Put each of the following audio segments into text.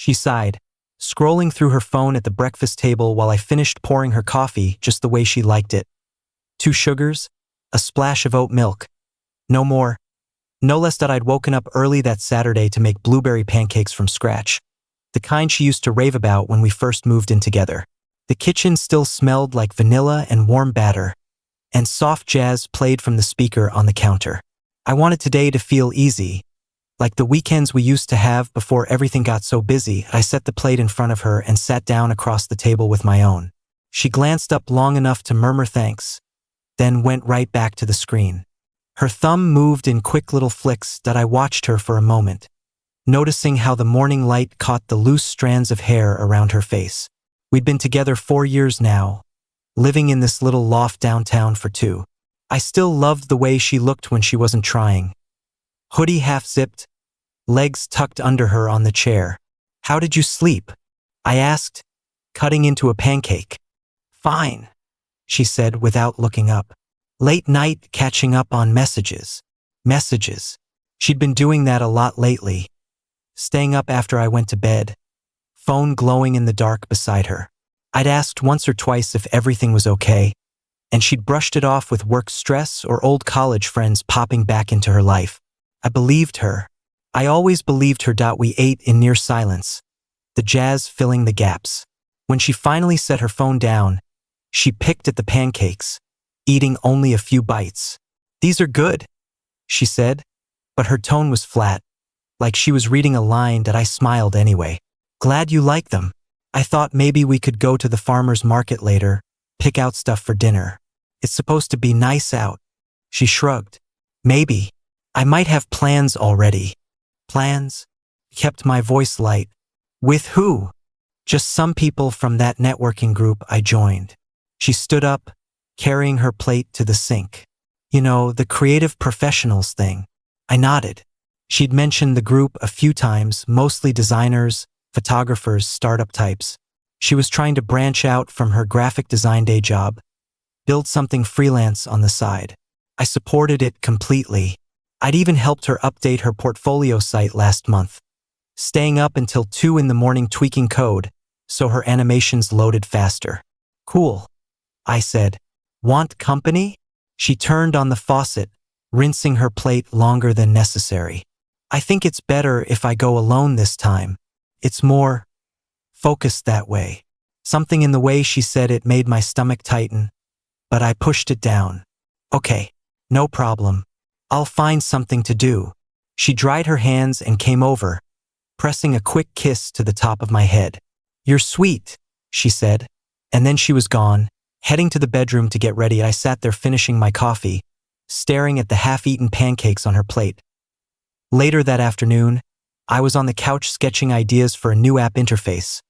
She sighed, scrolling through her phone at the breakfast table while I finished pouring her coffee just the way she liked it. 2 sugars, a splash of oat milk. No more. No less that I'd woken up early that Saturday to make blueberry pancakes from scratch. The kind she used to rave about when we first moved in together. The kitchen still smelled like vanilla and warm batter, and soft jazz played from the speaker on the counter. I wanted today to feel easy, like the weekends we used to have before everything got so busy. I set the plate in front of her and sat down across the table with my own. She glanced up long enough to murmur thanks, then went right back to the screen. Her thumb moved in quick little flicks that I watched her for a moment, noticing how the morning light caught the loose strands of hair around her face. We'd been together 4 years now, living in this little loft downtown for 2. I still loved the way she looked when she wasn't trying. Hoodie half-zipped, legs tucked under her on the chair. "How did you sleep?" I asked, cutting into a pancake. "Fine," she said without looking up. Late night catching up on messages. She'd been doing that a lot lately. Staying up after I went to bed, phone glowing in the dark beside her. I'd asked once or twice if everything was okay, and she'd brushed it off with work stress or old college friends popping back into her life. I believed her. I always believed her. We ate in near silence, the jazz filling the gaps. When she finally set her phone down, she picked at the pancakes, eating only a few bites. "These are good," she said, but her tone was flat, like she was reading a line that I smiled anyway. "Glad you like them. I thought maybe we could go to the farmer's market later, pick out stuff for dinner. It's supposed to be nice out." She shrugged. "Maybe. I might have plans already." "Plans?" Kept my voice light. "With who?" "Just some people from that networking group I joined." She stood up, carrying her plate to the sink. "You know, the creative professionals thing." I nodded. She'd mentioned the group a few times, mostly designers, photographers, startup types. She was trying to branch out from her graphic design day job, build something freelance on the side. I supported it completely. I'd even helped her update her portfolio site last month, staying up until 2 in the morning tweaking code so her animations loaded faster. "Cool," I said. "Want company?" She turned on the faucet, rinsing her plate longer than necessary. "I think it's better if I go alone this time. It's more focused that way." Something in the way she said it made my stomach tighten, but I pushed it down. "Okay, no problem. I'll find something to do." She dried her hands and came over, pressing a quick kiss to the top of my head. "You're sweet," she said, and then she was gone. Heading to the bedroom to get ready, I sat there finishing my coffee, staring at the half-eaten pancakes on her plate. Later that afternoon, I was on the couch sketching ideas for a new app interface,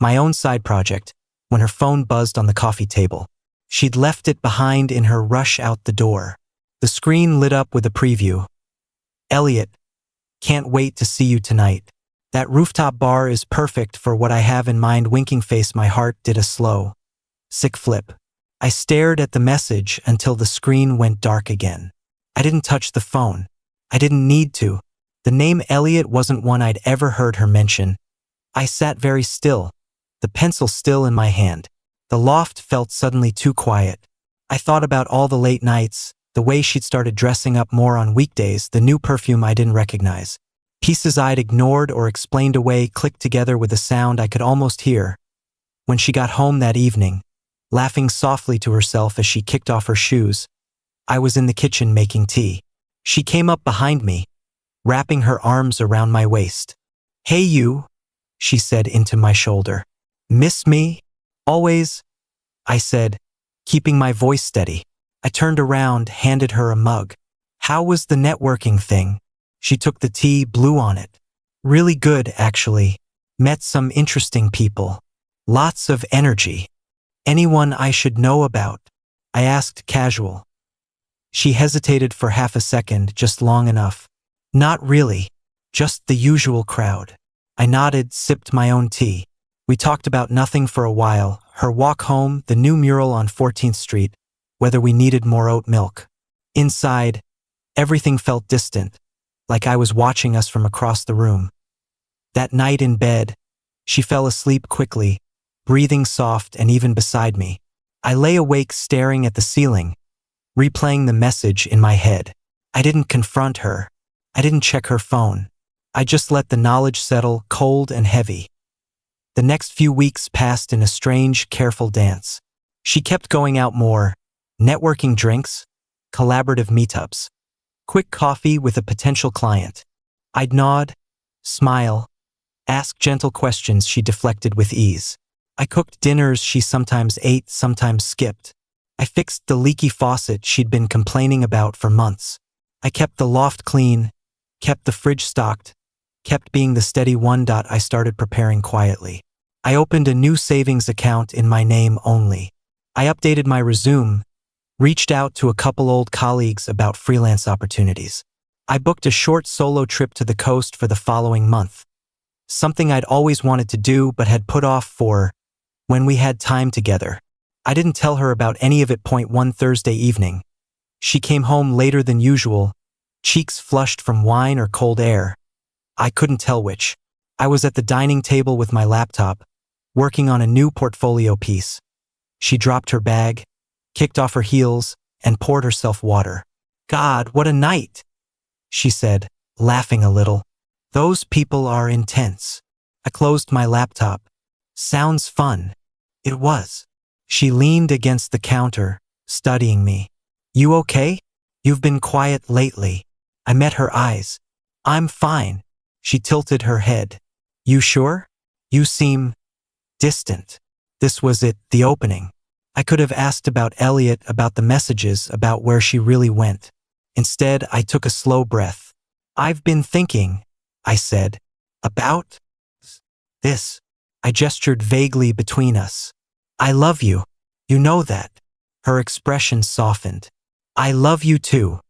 my own side project, when her phone buzzed on the coffee table. She'd left it behind in her rush out the door. The screen lit up with a preview. "Elliot, can't wait to see you tonight. That rooftop bar is perfect for what I have in mind." Winking face. My heart did a slow, sick flip. I stared at the message until the screen went dark again. I didn't touch the phone. I didn't need to. The name Elliot wasn't one I'd ever heard her mention. I sat very still, the pencil still in my hand. The loft felt suddenly too quiet. I thought about all the late nights, the way she'd started dressing up more on weekdays, the new perfume I didn't recognize. Pieces I'd ignored or explained away clicked together with a sound I could almost hear. When she got home that evening, laughing softly to herself as she kicked off her shoes, I was in the kitchen making tea. She came up behind me, wrapping her arms around my waist. "Hey you," she said into my shoulder. "Miss me?" "Always," I said, keeping my voice steady. I turned around, handed her a mug. "How was the networking thing?" She took the tea, blew on it. "Really good, actually. Met some interesting people. Lots of energy. Anyone I should know about?" I asked casual. She hesitated for half a second, just long enough. "Not really. Just the usual crowd." I nodded, sipped my own tea. We talked about nothing for a while, her walk home, the new mural on 14th Street, whether we needed more oat milk. Inside, everything felt distant, like I was watching us from across the room. That night in bed, She fell asleep quickly, breathing soft and even beside me. I lay awake staring at the ceiling, replaying the message in my head. I didn't confront her. I didn't check her phone. I just let the knowledge settle cold and heavy. The next few weeks passed in a strange, careful dance. She kept going out more, networking drinks, collaborative meetups, quick coffee with a potential client. I'd nod, smile, ask gentle questions she deflected with ease. I cooked dinners she sometimes ate, sometimes skipped. I fixed the leaky faucet she'd been complaining about for months. I kept the loft clean, kept the fridge stocked, kept being the steady one. I started preparing quietly. I opened a new savings account in my name only. I updated my resume, reached out to a couple old colleagues about freelance opportunities. I booked a short solo trip to the coast for the following month, something I'd always wanted to do but had put off for when we had time together. I didn't tell her about any of it. One Thursday evening, she came home later than usual, cheeks flushed from wine or cold air. I couldn't tell which. I was at the dining table with my laptop, working on a new portfolio piece. She dropped her bag, kicked off her heels, and poured herself water. "God, what a night," she said, laughing a little. "Those people are intense." I closed my laptop. "Sounds fun." It was. She leaned against the counter, studying me. "You okay? You've been quiet lately." I met her eyes. "I'm fine." She tilted her head. "You sure? You seem distant." This was it, the opening. I could have asked about Elliot, about the messages, about where she really went. Instead, I took a slow breath. "I've been thinking," I said. "About this." I gestured vaguely between us. "I love you. You know that." Her expression softened. "I love you too.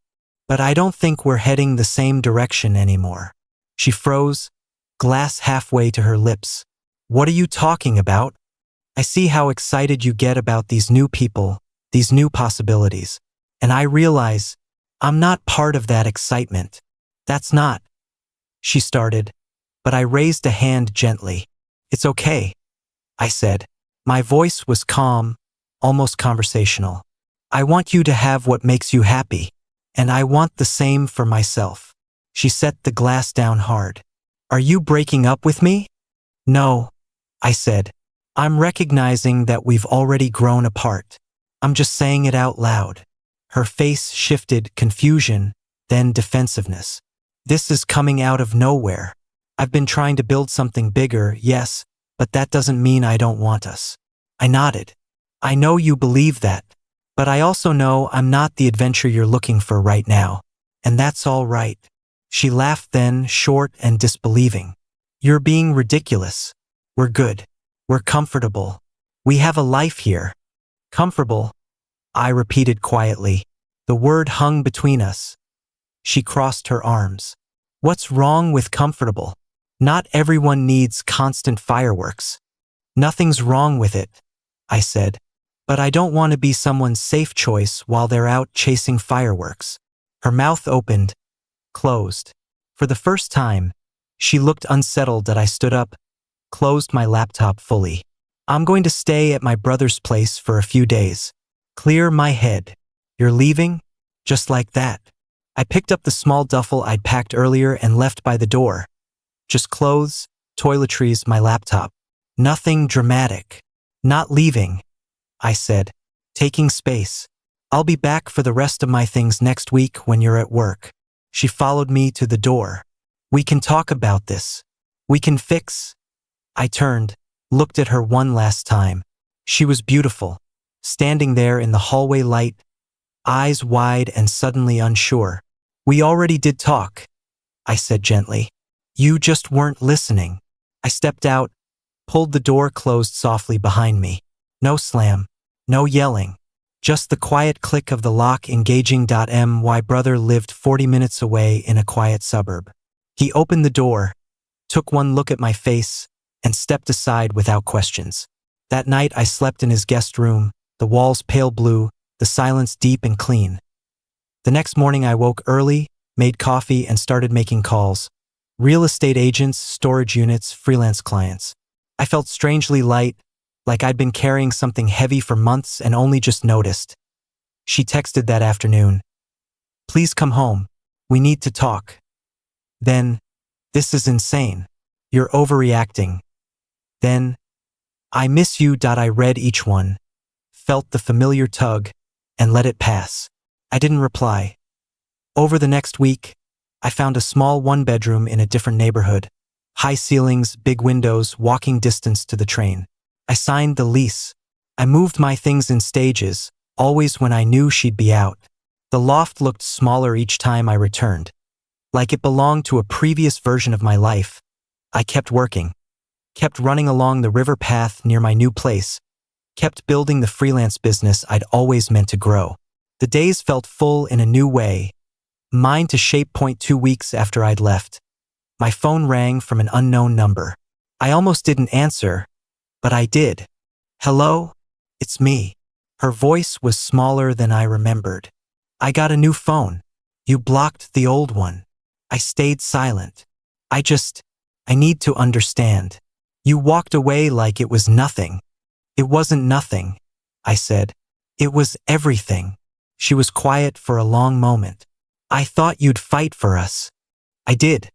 But I don't think we're heading the same direction anymore." She froze, glass halfway to her lips. "What are you talking about?" "I see how excited you get about these new people, these new possibilities. And I realize I'm not part of that excitement. That's not." She started, but I raised a hand gently. "It's okay," I said. My voice was calm, almost conversational. "I want you to have what makes you happy, and I want the same for myself." She set the glass down hard. "Are you breaking up with me?" "No," I said. "I'm recognizing that we've already grown apart. I'm just saying it out loud." Her face shifted, confusion, then defensiveness. "This is coming out of nowhere. I've been trying to build something bigger, yes, but that doesn't mean I don't want us." I nodded. "I know you believe that, but I also know I'm not the adventure you're looking for right now, and that's all right." She laughed then, short and disbelieving. "You're being ridiculous. We're good. We're comfortable. We have a life here." "Comfortable," I repeated quietly. The word hung between us. She crossed her arms. "What's wrong with comfortable? Not everyone needs constant fireworks." "Nothing's wrong with it," I said. "But I don't want to be someone's safe choice while they're out chasing fireworks." Her mouth opened, closed. For the first time, she looked unsettled that I stood up, closed my laptop fully. "I'm going to stay at my brother's place for a few days. Clear my head." "You're leaving?" Just like that. I picked up the small duffel I'd packed earlier and left by the door. Just clothes, toiletries, my laptop. Nothing dramatic. "Not leaving," I said. "Taking space. I'll be back for the rest of my things next week when you're at work." She followed me to the door. "We can talk about this. We can fix." I turned, looked at her one last time. She was beautiful, standing there in the hallway light, eyes wide and suddenly unsure. "We already did talk," I said gently. "You just weren't listening." I stepped out, pulled the door closed softly behind me. No slam, no yelling, just the quiet click of the lock engaging. My brother lived 40 minutes away in a quiet suburb. He opened the door, took one look at my face, and stepped aside without questions. That night I slept in his guest room, the walls pale blue, the silence deep and clean. The next morning I woke early, made coffee, and started making calls. Real estate agents, storage units, freelance clients. I felt strangely light, like I'd been carrying something heavy for months and only just noticed. She texted that afternoon. Please come home. We need to talk. Then, this is insane. You're overreacting. Then, I miss you. I read each one, felt the familiar tug, and let it pass. I didn't reply. Over the next week, I found a small one-bedroom in a different neighborhood. High ceilings, big windows, walking distance to the train. I signed the lease. I moved my things in stages, always when I knew she'd be out. The loft looked smaller each time I returned, like it belonged to a previous version of my life. I kept working, kept running along the river path near my new place, kept building the freelance business I'd always meant to grow. The days felt full in a new way, mine to shape. 2 weeks after I'd left, my phone rang from an unknown number. I almost didn't answer, but I did. Hello? It's me. Her voice was smaller than I remembered. I got a new phone. You blocked the old one. I stayed silent. I need to understand. You walked away like it was nothing. It wasn't nothing, I said. It was everything. She was quiet for a long moment. I thought you'd fight for us. I did,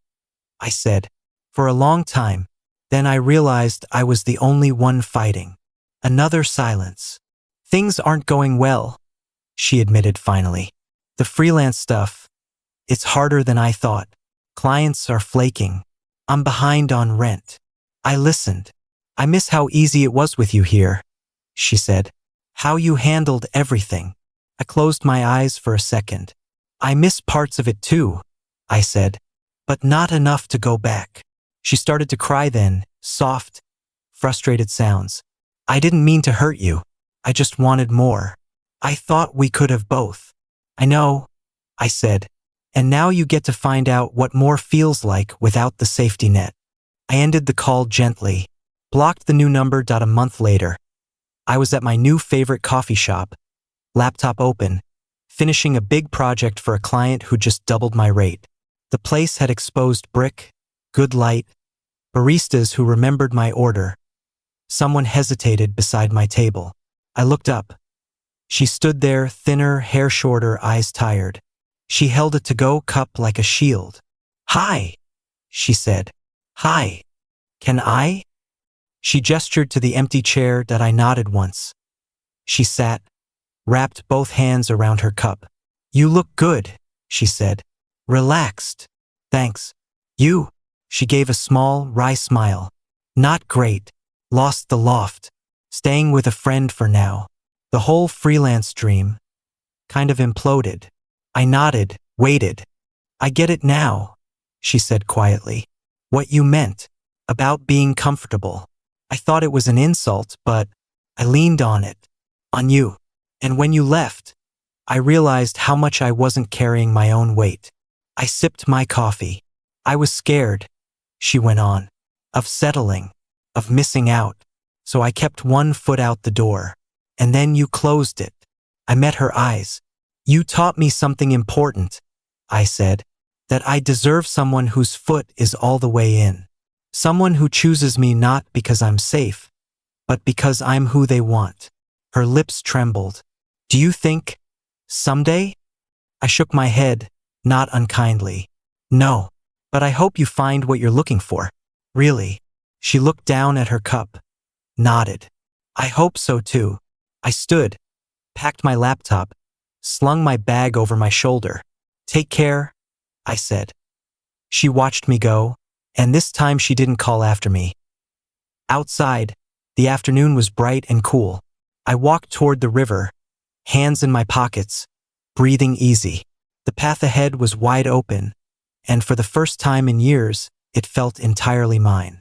I said, for a long time. Then I realized I was the only one fighting. Another silence. Things aren't going well, she admitted finally. The freelance stuff, it's harder than I thought. Clients are flaking. I'm behind on rent. I listened. I miss how easy it was with you here, she said. How you handled everything. I closed my eyes for a second. I miss parts of it too, I said, but not enough to go back. She started to cry then, soft, frustrated sounds. I didn't mean to hurt you. I just wanted more. I thought we could have both. I know, I said, and now you get to find out what more feels like without the safety net. I ended the call gently, blocked the new number. A month later, I was at my new favorite coffee shop, laptop open, finishing a big project for a client who just doubled my rate. The place had exposed brick, good light, baristas who remembered my order. Someone hesitated beside my table. I looked up. She stood there, thinner, hair shorter, eyes tired. She held a to-go cup like a shield. Hi, she said. Hi. Can I? She gestured to the empty chair. I nodded once. She sat, wrapped both hands around her cup. You look good, she said. Relaxed. Thanks. You? She gave a small, wry smile. Not great. Lost the loft. Staying with a friend for now. The whole freelance dream kind of imploded. I nodded, waited. I get it now, she said quietly. What you meant about being comfortable. I thought it was an insult, but I leaned on it. On you. And when you left, I realized how much I wasn't carrying my own weight. I sipped my coffee. I was scared, she went on, of settling, of missing out. So I kept one foot out the door. And then you closed it. I met her eyes. You taught me something important, I said, that I deserve someone whose foot is all the way in. Someone who chooses me not because I'm safe, but because I'm who they want. Her lips trembled. Do you think, someday? I shook my head, not unkindly. No, but I hope you find what you're looking for. Really? She looked down at her cup, nodded. I hope so too. I stood, packed my laptop, slung my bag over my shoulder. Take care, I said. She watched me go, and this time she didn't call after me. Outside, the afternoon was bright and cool. I walked toward the river, hands in my pockets, breathing easy. The path ahead was wide open, and for the first time in years, it felt entirely mine.